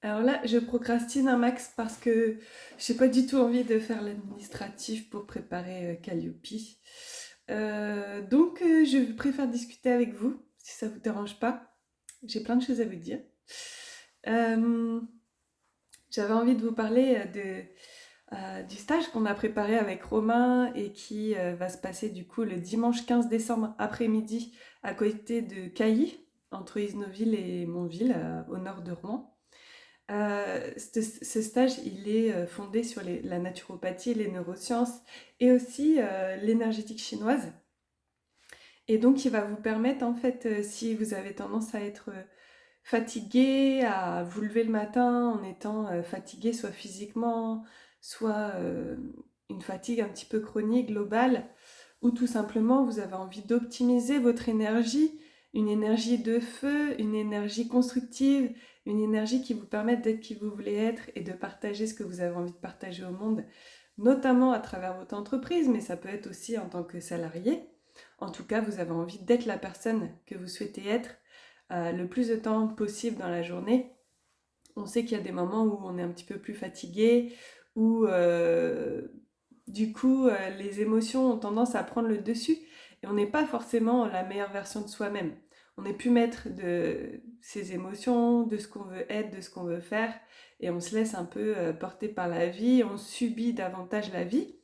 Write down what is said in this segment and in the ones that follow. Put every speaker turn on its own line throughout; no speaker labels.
Alors là, je procrastine un max parce que j'ai pas du tout envie de faire l'administratif pour préparer Calliope. Donc, je préfère discuter avec vous, si ça vous dérange pas. J'ai plein de choses à vous dire. Euh, J'avais envie de vous parler du stage qu'on a préparé avec Romain et qui va se passer du coup le dimanche 15 décembre après-midi à côté de Cailly, entre Isnoville et Montville, au nord de Rouen. Ce stage, il est fondé sur la naturopathie, les neurosciences et aussi l'énergétique chinoise. Et donc, il va vous permettre, en fait, si vous avez tendance à être fatigué, à vous lever le matin en étant fatigué, soit physiquement, soit une fatigue un petit peu chronique, globale, ou tout simplement vous avez envie d'optimiser votre énergie, une énergie de feu, une énergie constructive, une énergie qui vous permette d'être qui vous voulez être et de partager ce que vous avez envie de partager au monde, notamment à travers votre entreprise, mais ça peut être aussi en tant que salarié. En tout cas, vous avez envie d'être la personne que vous souhaitez être le plus de temps possible dans la journée. On sait qu'il y a des moments où on est un petit peu plus fatigué, où du coup les émotions ont tendance à prendre le dessus et on n'est pas forcément la meilleure version de soi-même. On n'est plus maître de ses émotions, de ce qu'on veut être, de ce qu'on veut faire et on se laisse un peu porter par la vie, on subit davantage la vie.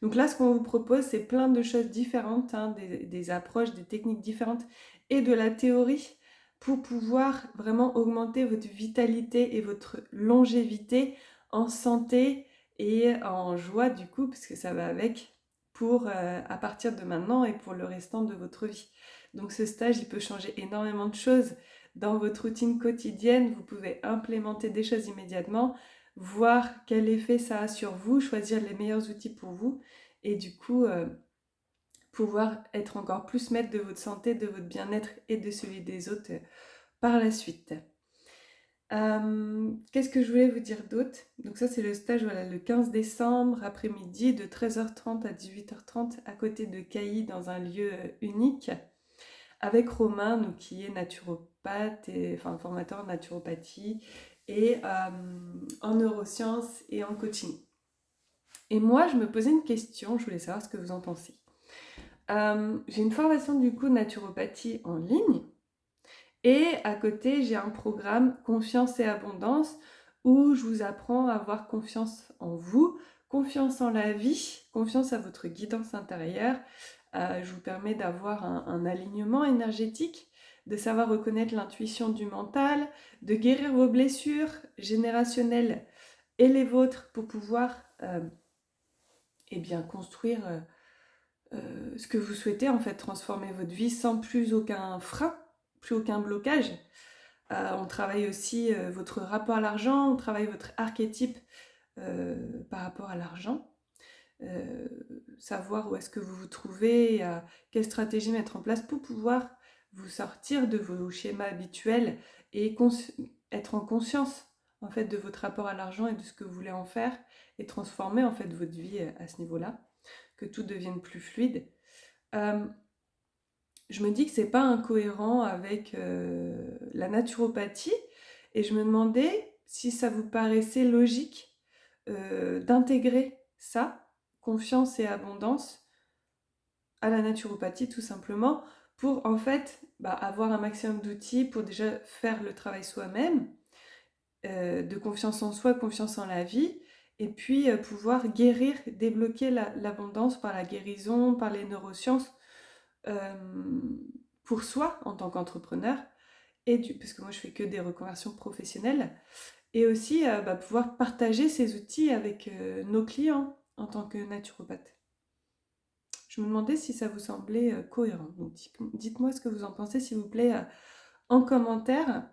Donc là, ce qu'on vous propose, c'est plein de choses différentes, hein, des approches, des techniques différentes et de la théorie pour pouvoir vraiment augmenter votre vitalité et votre longévité en santé et en joie du coup, parce que ça va avec, pour à partir de maintenant et pour le restant de votre vie. Donc ce stage, il peut changer énormément de choses dans votre routine quotidienne. Vous pouvez implémenter des choses immédiatement, voir quel effet ça a sur vous, choisir les meilleurs outils pour vous et du coup pouvoir être encore plus maître de votre santé, de votre bien-être et de celui des autres par la suite. Qu'est-ce que je voulais vous dire d'autre? Donc ça c'est le stage voilà, le 15 décembre après-midi de 13h30 à 18h30 à côté de Cailly dans un lieu unique avec Romain donc, qui est naturopathe et enfin formateur en naturopathie et en neurosciences et en coaching. Et moi je me posais une question, je voulais savoir ce que vous en pensez. J'ai une formation du coup de naturopathie en ligne. Et à côté, j'ai un programme Confiance et Abondance où je vous apprends à avoir confiance en vous, confiance en la vie, confiance à votre guidance intérieure. Je vous permets d'avoir un alignement énergétique, de savoir reconnaître l'intuition du mental, de guérir vos blessures générationnelles et les vôtres pour pouvoir eh bien, construire ce que vous souhaitez, en fait, transformer votre vie sans plus aucun frein, plus aucun blocage. On travaille aussi votre rapport à l'argent, on travaille votre archétype par rapport à l'argent, euh, savoir où est-ce que vous vous trouvez, quelle stratégie mettre en place pour pouvoir vous sortir de vos schémas habituels et être en conscience en fait de votre rapport à l'argent et de ce que vous voulez en faire et transformer en fait votre vie à ce niveau-là, que tout devienne plus fluide. Euh, je me dis que c'est pas incohérent avec la naturopathie et je me demandais si ça vous paraissait logique d'intégrer ça, confiance et abondance, à la naturopathie tout simplement pour en fait avoir un maximum d'outils pour déjà faire le travail soi-même, de confiance en soi, confiance en la vie, et puis pouvoir guérir, débloquer l'abondance par la guérison, par les neurosciences, euh, pour soi en tant qu'entrepreneur, parce que moi je fais que des reconversions professionnelles, et aussi pouvoir partager ces outils avec nos clients en tant que naturopathe. Je me demandais si ça vous semblait cohérent. Donc dites-moi ce que vous en pensez s'il vous plaît en commentaire.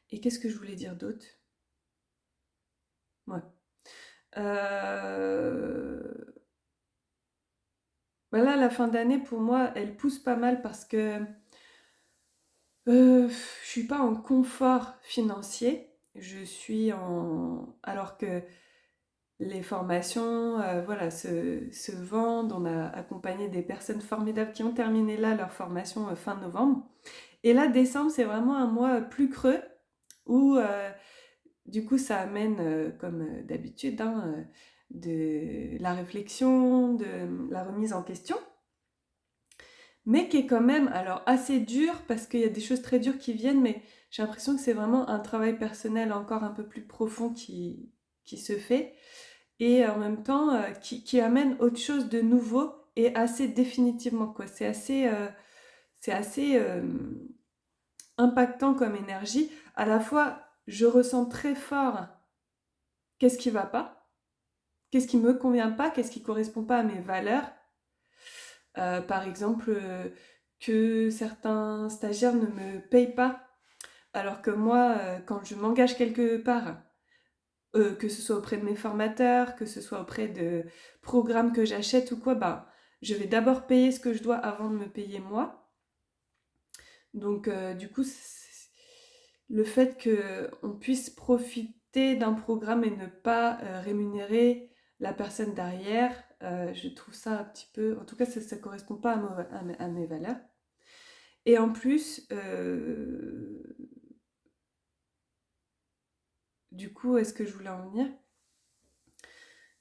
Et qu'est-ce que je voulais dire d'autre? Ouais. Euh... Voilà, la fin d'année pour moi, elle pousse pas mal parce que je suis pas en confort financier. Je suis en... Alors que les formations voilà, se vendent. On a accompagné des personnes formidables qui ont terminé là leur formation fin novembre. Et là, décembre, c'est vraiment un mois plus creux où Du coup, ça amène, comme d'habitude, hein, de la réflexion, de la remise en question, mais qui est quand même alors assez dur parce qu'il y a des choses très dures qui viennent, mais j'ai l'impression que c'est vraiment un travail personnel encore un peu plus profond qui se fait et en même temps qui amène autre chose de nouveau et assez définitivement, quoi. C'est assez impactant comme énergie. À la fois, je ressens très fort qu'est-ce qui va pas, qu'est-ce qui me convient pas, qu'est-ce qui correspond pas à mes valeurs. Par exemple, que certains stagiaires ne me payent pas, alors que moi, quand je m'engage quelque part, que ce soit auprès de mes formateurs, que ce soit auprès de programmes que j'achète ou quoi, bah, je vais d'abord payer ce que je dois avant de me payer moi. Donc, du coup, le fait qu'on puisse profiter d'un programme et ne pas rémunérer la personne derrière, je trouve ça un petit peu... En tout cas, ça ne correspond pas à mes valeurs. Et en plus, du coup, est-ce que je voulais en venir?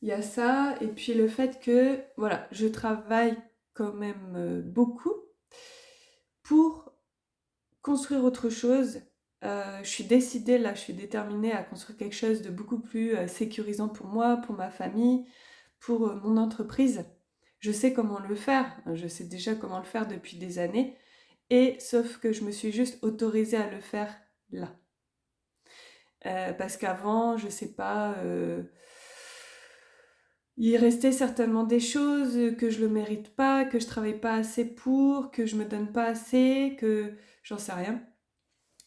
Il y a ça, et puis le fait que, voilà, je travaille quand même beaucoup pour construire autre chose. Je suis décidée, là, je suis déterminée à construire quelque chose de beaucoup plus sécurisant pour moi, pour ma famille, pour mon entreprise. Je sais comment le faire, je sais déjà comment le faire depuis des années, et sauf que je me suis juste autorisée à le faire là. Parce qu'avant, je sais pas, il restait certainement des choses que je le mérite pas, que je travaille pas assez pour, que je me donne pas assez, que j'en sais rien.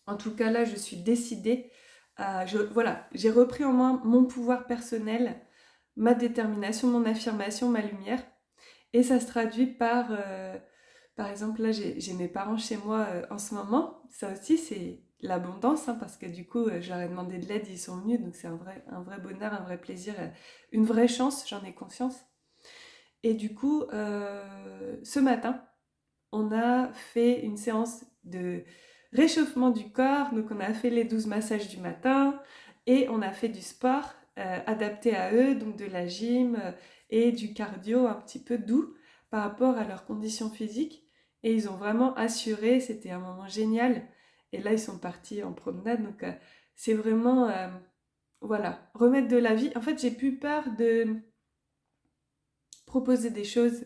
En tout cas, là, je suis décidée voilà, j'ai repris en main mon pouvoir personnel, ma détermination, mon affirmation, ma lumière. Et ça se traduit par exemple, là, j'ai mes parents chez moi en ce moment. Ça aussi, c'est l'abondance, hein, parce que du coup, je leur ai demandé de l'aide, ils sont venus. Donc, c'est un vrai bonheur, un vrai plaisir, une vraie chance, j'en ai conscience. Et du coup, ce matin, on a fait une séance de réchauffement du corps. Donc, on a fait les 12 massages du matin et on a fait du sport adapté à eux, donc de la gym et du cardio un petit peu doux par rapport à leurs conditions physiques. Et ils ont vraiment assuré, c'était un moment génial. Et là, ils sont partis en promenade. Donc, c'est vraiment, voilà, remettre de la vie. En fait, j'ai plus peur de proposer des choses.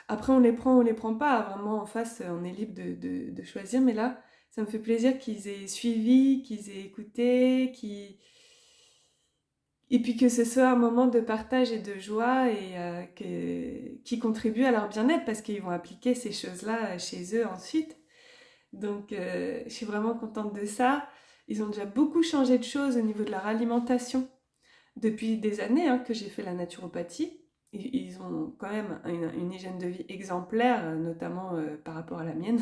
Après, on les prend pas. Vraiment, en face, on est libre de choisir. Mais là, ça me fait plaisir qu'ils aient suivi, qu'ils aient écouté, et puis que ce soit un moment de partage et de joie et qui contribue à leur bien-être parce qu'ils vont appliquer ces choses-là chez eux ensuite. Donc, je suis vraiment contente de ça. Ils ont déjà beaucoup changé de choses au niveau de leur alimentation depuis des années que j'ai fait la naturopathie. Ils ont quand même une hygiène de vie exemplaire, notamment par rapport à la mienne.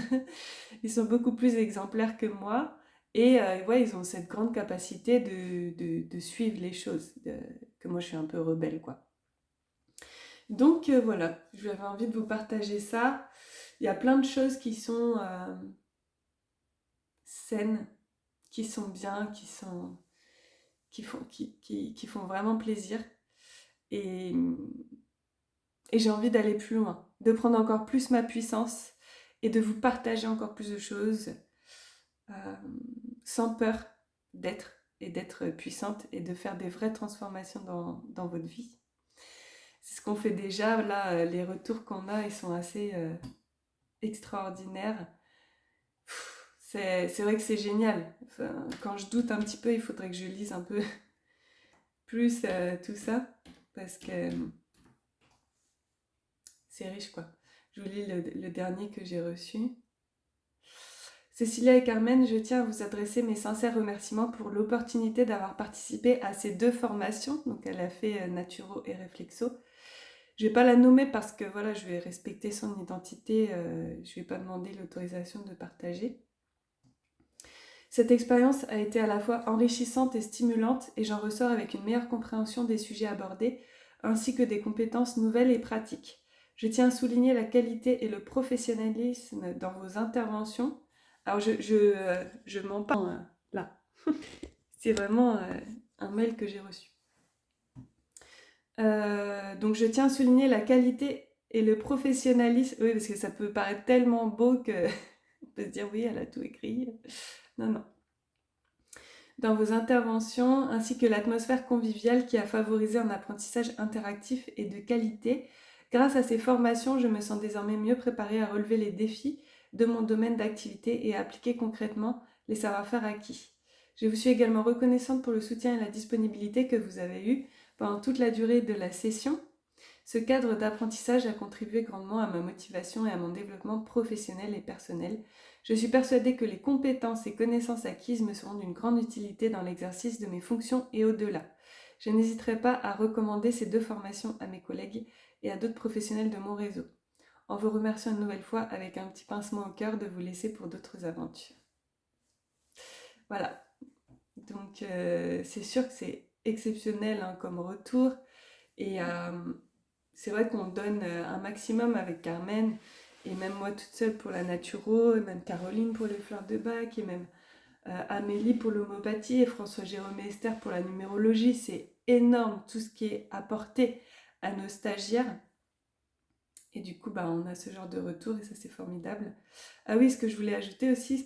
Ils sont beaucoup plus exemplaires que moi. Et ouais, ils ont cette grande capacité de suivre les choses, que moi je suis un peu rebelle, quoi. Donc voilà, j'avais envie de vous partager ça. Il y a plein de choses qui sont saines, qui sont bien, qui font vraiment plaisir. Et, et j'ai envie d'aller plus loin, de prendre encore plus ma puissance et de vous partager encore plus de choses euh, sans peur d'être et d'être puissante et de faire des vraies transformations dans votre vie. C'est ce qu'on fait déjà. Là, les retours qu'on a, ils sont assez extraordinaires. C'est vrai que c'est génial. Enfin, quand je doute un petit peu, il faudrait que je lise un peu plus tout ça parce que c'est riche, quoi. Je vous lis le dernier que j'ai reçu. Cécilia et Carmen, je tiens à vous adresser mes sincères remerciements pour l'opportunité d'avoir participé à ces 2 formations. Donc elle a fait Naturo et Réflexo. Je ne vais pas la nommer parce que voilà, je vais respecter son identité, je ne vais pas demander l'autorisation de partager. Cette expérience a été à la fois enrichissante et stimulante et j'en ressors avec une meilleure compréhension des sujets abordés ainsi que des compétences nouvelles et pratiques. Je tiens à souligner la qualité et le professionnalisme dans vos interventions. Alors je m'en parle là. C'est vraiment un mail que j'ai reçu. Donc je tiens à souligner la qualité et le professionnalisme. Oui, parce que ça peut paraître tellement beau que on peut se dire oui, elle a tout écrit. Non, non. Dans vos interventions, ainsi que l'atmosphère conviviale qui a favorisé un apprentissage interactif et de qualité. Grâce à ces formations, je me sens désormais mieux préparée à relever les défis de mon domaine d'activité et à appliquer concrètement les savoir-faire acquis. Je vous suis également reconnaissante pour le soutien et la disponibilité que vous avez eu pendant toute la durée de la session. Ce cadre d'apprentissage a contribué grandement à ma motivation et à mon développement professionnel et personnel. Je suis persuadée que les compétences et connaissances acquises me seront d'une grande utilité dans l'exercice de mes fonctions et au-delà. Je n'hésiterai pas à recommander ces 2 formations à mes collègues et à d'autres professionnels de mon réseau. En vous remerciant une nouvelle fois avec un petit pincement au cœur de vous laisser pour d'autres aventures. Voilà, donc c'est sûr que c'est exceptionnel hein, comme retour et c'est vrai qu'on donne un maximum avec Carmen et même moi toute seule pour la naturo, et même Caroline pour les fleurs de bac et même Amélie pour l'homéopathie et François Jérôme et Esther pour la numérologie. C'est énorme tout ce qui est apporté à nos stagiaires. Et du coup, bah, on a ce genre de retour et ça c'est formidable. Ah oui, ce que je voulais ajouter aussi,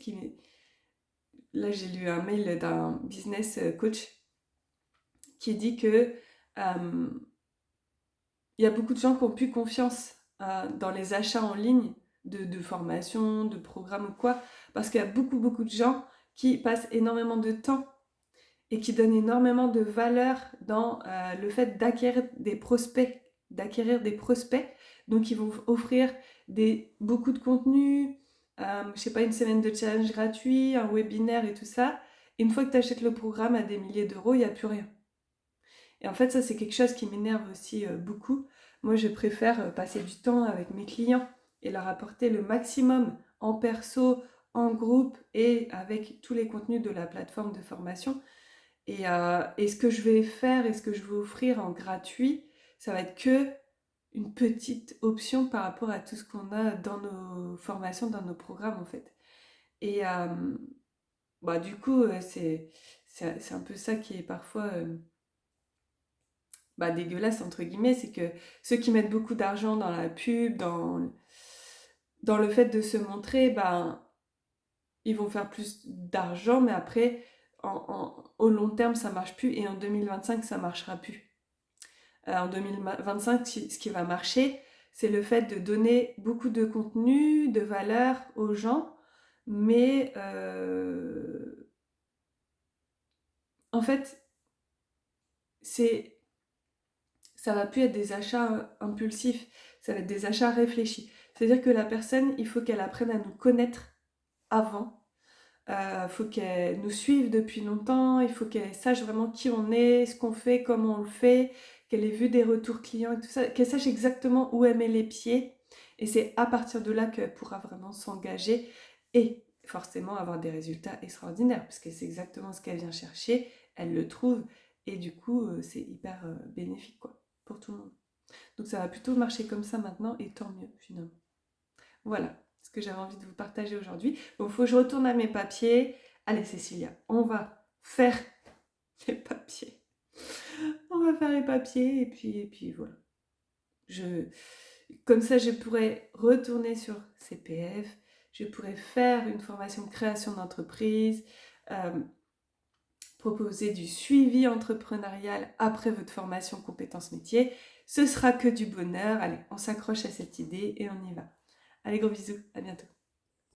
là j'ai lu un mail d'un business coach qui dit que il y a beaucoup de gens qui ont plus confiance dans les achats en ligne de formations, de programmes ou quoi, parce qu'il y a beaucoup de gens qui passent énormément de temps et qui donnent énormément de valeur dans le fait d'acquérir des prospects. Donc ils vont offrir beaucoup de contenu, je sais pas, une semaine de challenge gratuit, un webinaire et tout ça. Et une fois que tu achètes le programme à des milliers d'euros, il n'y a plus rien. Et en fait, ça, c'est quelque chose qui m'énerve aussi beaucoup. Moi, je préfère passer du temps avec mes clients et leur apporter le maximum en perso, en groupe et avec tous les contenus de la plateforme de formation. Et ce que je vais faire et ce que je vais offrir en gratuit, ça va être que une petite option par rapport à tout ce qu'on a dans nos formations, dans nos programmes en fait. Et bah, du coup, c'est un peu ça qui est parfois bah, dégueulasse entre guillemets, c'est que ceux qui mettent beaucoup d'argent dans la pub, dans le fait de se montrer, ben, ils vont faire plus d'argent, mais après, au long terme, ça marche plus, et en 2025, ça marchera plus. En 2025, ce qui va marcher, c'est le fait de donner beaucoup de contenu, de valeur aux gens, mais en fait, ça va plus être des achats impulsifs, ça va être des achats réfléchis. C'est-à-dire que la personne, il faut qu'elle apprenne à nous connaître avant. Il faut qu'elle nous suive depuis longtemps, il faut qu'elle sache vraiment qui on est, ce qu'on fait, comment on le fait, qu'elle ait vu des retours clients et tout ça, qu'elle sache exactement où elle met les pieds. Et c'est à partir de là qu'elle pourra vraiment s'engager et forcément avoir des résultats extraordinaires, parce que c'est exactement ce qu'elle vient chercher, elle le trouve, et du coup, c'est hyper bénéfique quoi, pour tout le monde. Donc ça va plutôt marcher comme ça maintenant, et tant mieux finalement. Voilà ce que j'avais envie de vous partager aujourd'hui. Bon, il faut que je retourne à mes papiers. Allez Cécilia, on va faire les papiers. On va faire les papiers et puis voilà. Comme ça, je pourrais retourner sur CPF, je pourrais faire une formation de création d'entreprise, proposer du suivi entrepreneurial après votre formation compétences métiers. Ce sera que du bonheur. Allez, on s'accroche à cette idée et on y va. Allez, gros bisous, à bientôt.